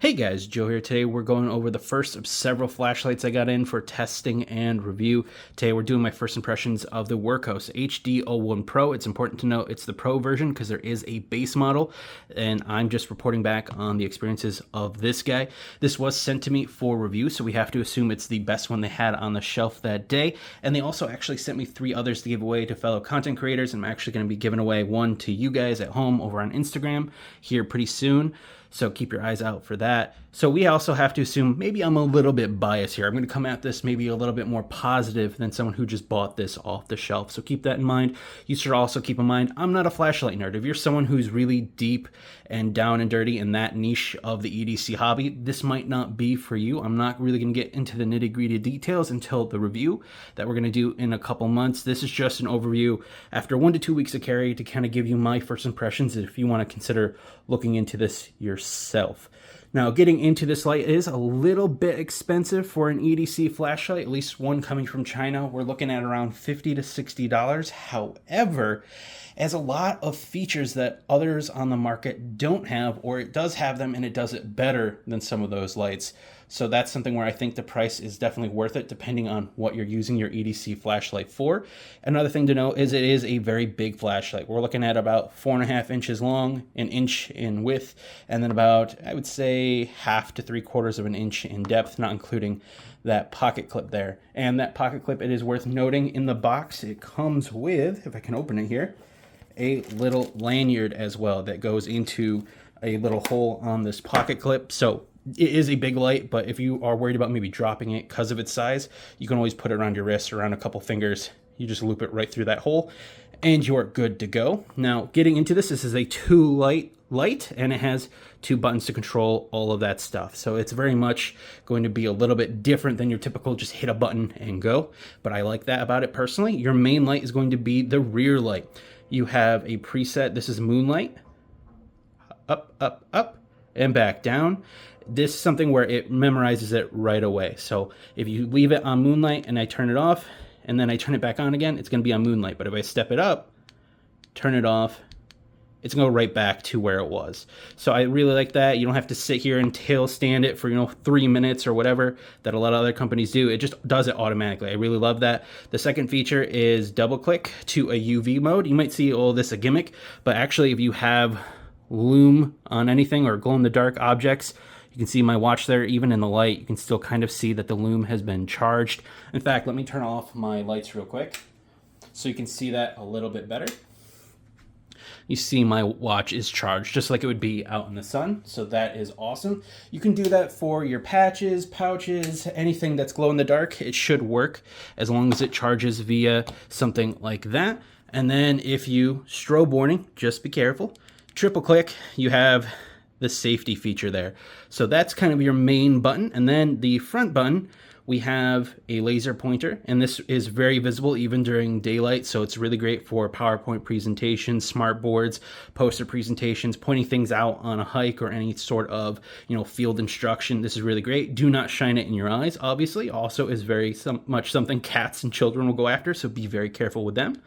Hey guys, Joe here. Today we're going over the first of several flashlights I got in for testing and review. Today we're doing my first impressions of the Wurkkos HD01 Pro. It's important to note it's the Pro version because there is a base model, and I'm just reporting back on the experiences of this guy. This was sent to me for review, so we have to assume it's the best one they had on the shelf that day. And they also actually sent me 3 others to give away to fellow content creators, and I'm actually going to be giving away one to you guys at home over on Instagram here pretty soon. So keep your eyes out for that. So we also have to assume maybe I'm a little bit biased here. I'm going to come at this maybe a little bit more positive than someone who just bought this off the shelf. So keep that in mind. You should also keep in mind, I'm not a flashlight nerd. If you're someone who's really deep and down and dirty in that niche of the EDC hobby, this might not be for you. I'm not really going to get into the nitty-gritty details until the review that we're going to do in a couple months. This is just an overview after 1 to 2 weeks of carry to kind of give you my first impressions if you want to consider looking into this yourself. Now, getting into this light is a little bit expensive for an EDC flashlight, at least one coming from China. We're looking at around $50 to $60. However, it has a lot of features that others on the market don't have, or it does have them and it does it better than some of those lights. So that's something where I think the price is definitely worth it depending on what you're using your EDC flashlight for. Another thing to note is it is a very big flashlight. We're looking at about 4.5 inches long, 1 inch in width, and then about, I would say, 1/2 to 3/4 of an inch in depth, not including that pocket clip there. And that pocket clip, it is worth noting, in the box it comes with, if I can open it here, a little lanyard as well that goes into a little hole on this pocket clip. So it is a big light, but if you are worried about maybe dropping it because of its size, you can always put it around your wrist, around a couple fingers. You just loop it right through that hole and you're good to go. Now, getting into this is a 2-light and it has 2 buttons to control all of that stuff. So it's very much going to be a little bit different than your typical just hit a button and go. But I like that about it personally. Your main light is going to be the rear light. You have a preset. This is moonlight. Up, up, up, and back down. This is something where it memorizes it right away. So if you leave it on moonlight and I turn it off and then I turn it back on again, it's going to be on moonlight. But if I step it up, turn it off, it's going to go right back to where it was. So I really like that. You don't have to sit here and tail stand it for 3 minutes or whatever that a lot of other companies do. It just does it automatically. I really love that. The second feature is double click to a UV mode. You might see, oh, this is a gimmick, but actually if you have lume on anything or glow in the dark objects, you can see my watch there. Even in the light, you can still kind of see that the lume has been charged. In fact, let me turn off my lights real quick so you can see that a little bit better. You see my watch is charged just like it would be out in the sun. So that is awesome. You can do that for your patches, pouches, anything that's glow in the dark. It should work as long as it charges via something like that. And then if you strobe warning, just be careful. Triple click, you have the safety feature there. So that's kind of your main button. And then the front button, we have a laser pointer, and this is very visible even during daylight. So it's really great for PowerPoint presentations, smart boards, poster presentations, pointing things out on a hike or any sort of, field instruction. This is really great. Do not shine it in your eyes, obviously. Also is very much something cats and children will go after. So be very careful with them.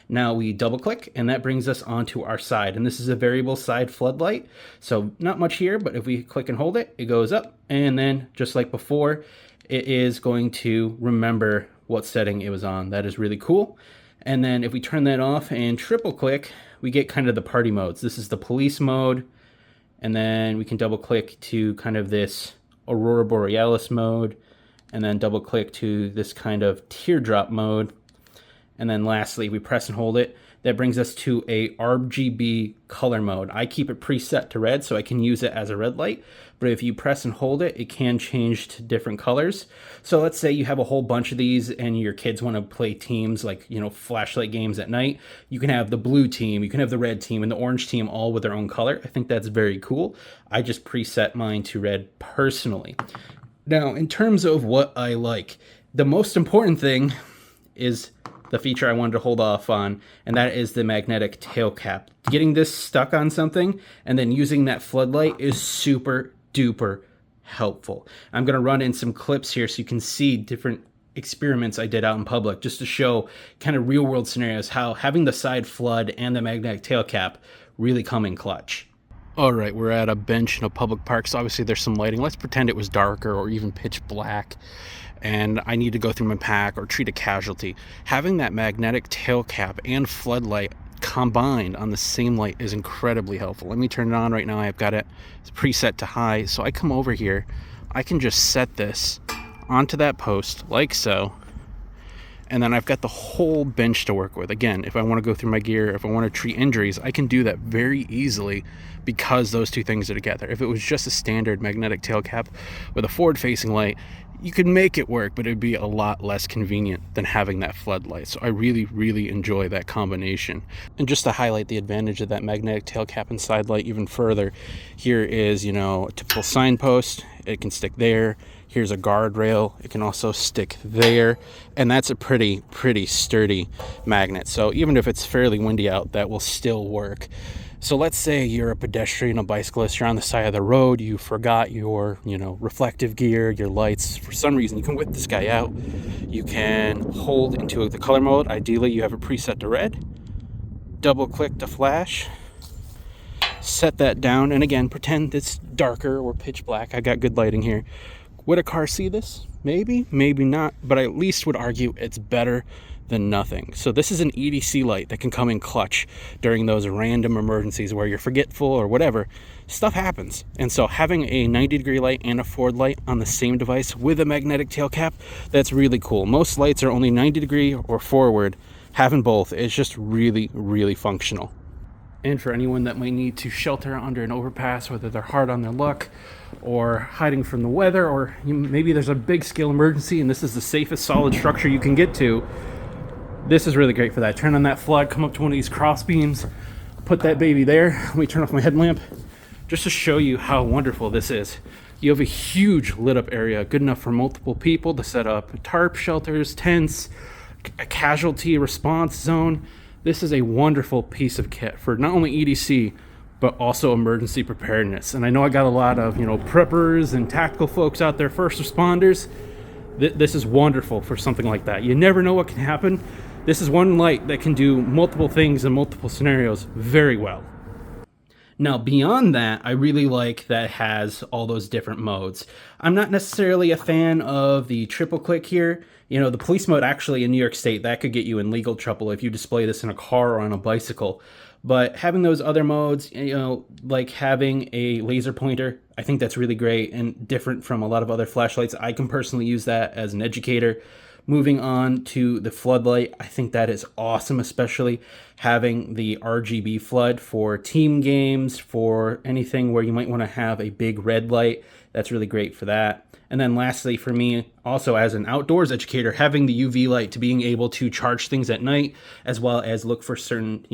Now we double click and that brings us onto our side, and this is a variable side floodlight. So not much here, but if we click and hold it, it goes up, and then just like before, it is going to remember what setting it was on. That is really cool. And then if we turn that off and triple click, we get kind of the party modes. This is the police mode, and then we can double click to kind of this Aurora Borealis mode, and then double click to this kind of teardrop mode. And then lastly, we press and hold it. That brings us to a RGB color mode. I keep it preset to red so I can use it as a red light. But if you press and hold it, it can change to different colors. So let's say you have a whole bunch of these and your kids want to play teams like, flashlight games at night. You can have the blue team, you can have the red team, and the orange team all with their own color. I think that's very cool. I just preset mine to red personally. Now, in terms of what I like, the most important thing is the feature I wanted to hold off on, and that is the magnetic tail cap. Getting this stuck on something and then using that floodlight is super duper helpful. I'm going to run in some clips here so you can see different experiments I did out in public just to show kind of real world scenarios how having the side flood and the magnetic tail cap really come in clutch. All right, we're at a bench in a public park, so obviously there's some lighting. Let's pretend it was darker or even pitch black, and I need to go through my pack or treat a casualty. Having that magnetic tail cap and floodlight combined on the same light is incredibly helpful. Let me turn it on right now. I've got it preset to high, so I come over here. I can just set this onto that post like so, and then I've got the whole bench to work with. Again, if I want to go through my gear, if I want to treat injuries, I can do that very easily because those two things are together. If it was just a standard magnetic tail cap with a forward-facing light, you could make it work, but it'd be a lot less convenient than having that floodlight. So I really, really enjoy that combination. And just to highlight the advantage of that magnetic tail cap and side light even further, here is, a typical signpost. It can stick there. Here's a guardrail. It can also stick there. And that's a pretty sturdy magnet. So even if it's fairly windy out, that will still work. So let's say you're a pedestrian, a bicyclist, you're on the side of the road, you forgot your, reflective gear, your lights. For some reason, you can whip this guy out. You can hold into the color mode. Ideally, you have it preset to red. Double click to flash. Set that down. And again, pretend it's darker or pitch black. I got good lighting here. Would a car see this? Maybe, maybe not. But I at least would argue it's better than nothing. So this is an EDC light that can come in clutch during those random emergencies where you're forgetful or whatever. Stuff happens. And so having a 90-degree light and a forward light on the same device with a magnetic tail cap, that's really cool. Most lights are only 90 degree or forward. Having both is just really, really functional. And for anyone that might need to shelter under an overpass, whether they're hard on their luck or hiding from the weather, or maybe there's a big scale emergency and this is the safest solid structure you can get to, this is really great for that. Turn on that flood, come up to one of these cross beams, put that baby there. Let me turn off my headlamp just to show you how wonderful this is. You have a huge lit up area, good enough for multiple people to set up tarp shelters, tents, a casualty response zone. This is a wonderful piece of kit for not only EDC, but also emergency preparedness. And I know I got a lot of, preppers and tactical folks out there, first responders. This is wonderful for something like that. You never know what can happen. This is one light that can do multiple things in multiple scenarios very well. Now, beyond that, I really like that it has all those different modes. I'm not necessarily a fan of the triple click here. The police mode actually in New York State, that could get you in legal trouble if you display this in a car or on a bicycle. But having those other modes, like having a laser pointer, I think that's really great and different from a lot of other flashlights. I can personally use that as an educator. Moving on to the floodlight, I think that is awesome, especially having the RGB flood for team games, for anything where you might want to have a big red light. That's really great for that. And then lastly, for me, also as an outdoors educator, having the UV light to being able to charge things at night, as well as look for certain,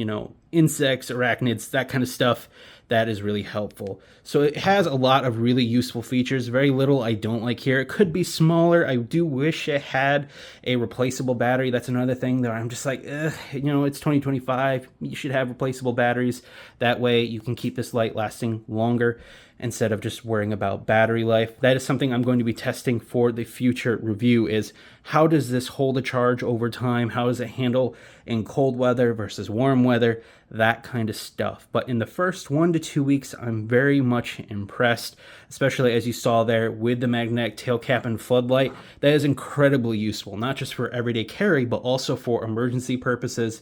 insects, arachnids, that kind of stuff, that is really helpful. So it has a lot of really useful features. Very little I don't like here. It could be smaller. I do wish it had a replaceable battery. That's another thing that I'm just like, it's 2025. You should have replaceable batteries. That way you can keep this light lasting longer instead of just worrying about battery life. That is something I'm going to be testing for the future review, is how does this hold a charge over time? How does it handle in cold weather versus warm weather? That kind of stuff. But in the first 1 to 2 weeks, I'm very much impressed, especially as you saw there with the magnetic tail cap and floodlight. That is incredibly useful, not just for everyday carry, but also for emergency purposes.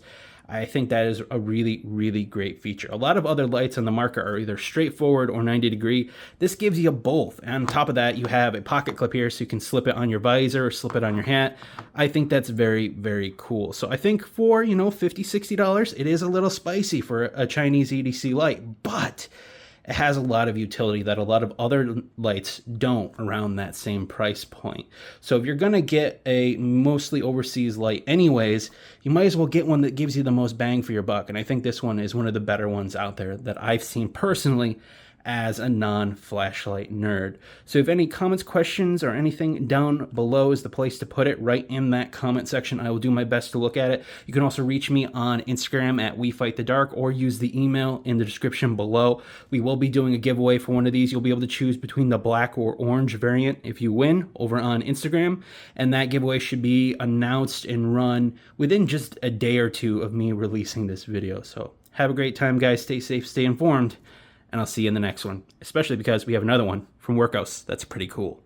I think that is a really, really great feature. A lot of other lights on the market are either straightforward or 90 degree. This gives you both. And on top of that, you have a pocket clip here so you can slip it on your visor or slip it on your hat. I think that's very, very cool. So I think for, $50, $60, it is a little spicy for a Chinese EDC light, but it has a lot of utility that a lot of other lights don't around that same price point. So if you're gonna get a mostly overseas light anyways, you might as well get one that gives you the most bang for your buck. And I think this one is one of the better ones out there that I've seen personally as a non-flashlight nerd. So if any comments, questions, or anything down below is the place to put it, right in that comment section. I will do my best to look at it. You can also reach me on Instagram at WeFightTheDark or use the email in the description below. We will be doing a giveaway for one of these. You'll be able to choose between the black or orange variant if you win over on Instagram. And that giveaway should be announced and run within just a day or two of me releasing this video. So have a great time, guys. Stay safe, stay informed, and I'll see you in the next one, especially because we have another one from Wurkkos that's pretty cool.